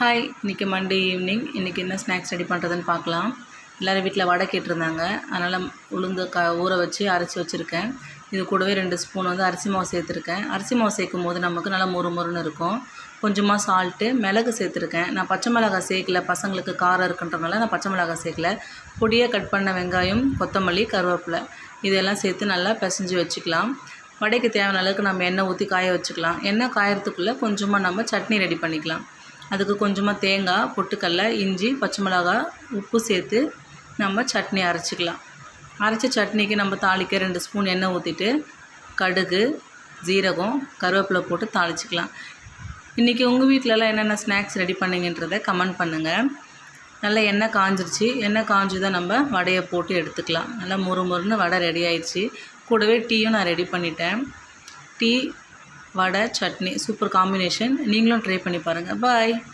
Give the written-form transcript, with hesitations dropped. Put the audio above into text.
Hi, இன்றைக்கி Monday evening. இன்றைக்கி என்ன ஸ்நாக்ஸ் ரெடி பண்ணுறதுன்னு பார்க்கலாம். எல்லோரும் வீட்டில் வடை கேட்டிருந்தாங்க. அதனால் உளுந்து ஊற வச்சு அரைச்சி வச்சுருக்கேன். இது கூடவே 2 ஸ்பூன் அரிசி மாவு சேர்த்துருக்கேன். அரிசி மாவு சேர்க்கும் போது நமக்கு நல்லா மொறுன்னு இருக்கும். கொஞ்சமாக சால்ட்டு, மிளகு சேர்த்துருக்கேன். நான் பச்சை மிளகாய் சேர்க்கல, பசங்களுக்கு காரம் இருக்குன்றதுனால நான் பச்சை மிளகாய் சேர்க்கல. பொடியாக கட் பண்ண வெங்காயம், கொத்தமல்லி, கருவேப்பிலை இதெல்லாம் சேர்த்து நல்லா பிசைஞ்சு வச்சுக்கலாம். வடைக்கு தேவையான அளவுக்கு நம்ம எண்ணெய் ஊற்றி காய வச்சுக்கலாம். எண்ணெய் காயறதுக்குள்ளே கொஞ்சமாக நம்ம சட்னி ரெடி பண்ணிக்கலாம். அதுக்கு கொஞ்சமாக தேங்காய், பொட்டுக்கடலை, இஞ்சி, பச்சை மிளகாய், உப்பு சேர்த்து நம்ம சட்னி அரைச்சிக்கலாம். அரைச்ச சட்னிக்கு நம்ம தாளிக்க 2 ஸ்பூன் எண்ணெய் ஊற்றிட்டு கடுகு, ஜீரகம், கருவேப்பிலை போட்டு தாளிச்சிக்கலாம். இன்றைக்கி உங்கள் வீட்டிலலாம் என்னென்ன ஸ்நாக்ஸ் ரெடி பண்ணிங்கன்றதை கமெண்ட் பண்ணுங்கள். நல்லா எண்ணெய் காஞ்சிருச்சு. எண்ணெய் காஞ்சி தான் நம்ம வடையை போட்டு எடுத்துக்கலாம். நல்லா மொறுன்னு வடை ரெடி ஆயிடுச்சு. கூடவே டீயும் நான் ரெடி பண்ணிட்டேன். டீ, வடை, சட்னி சூப்பர் காம்பினேஷன். நீங்களும் ட்ரை பண்ணி பாருங்கள். பாய்.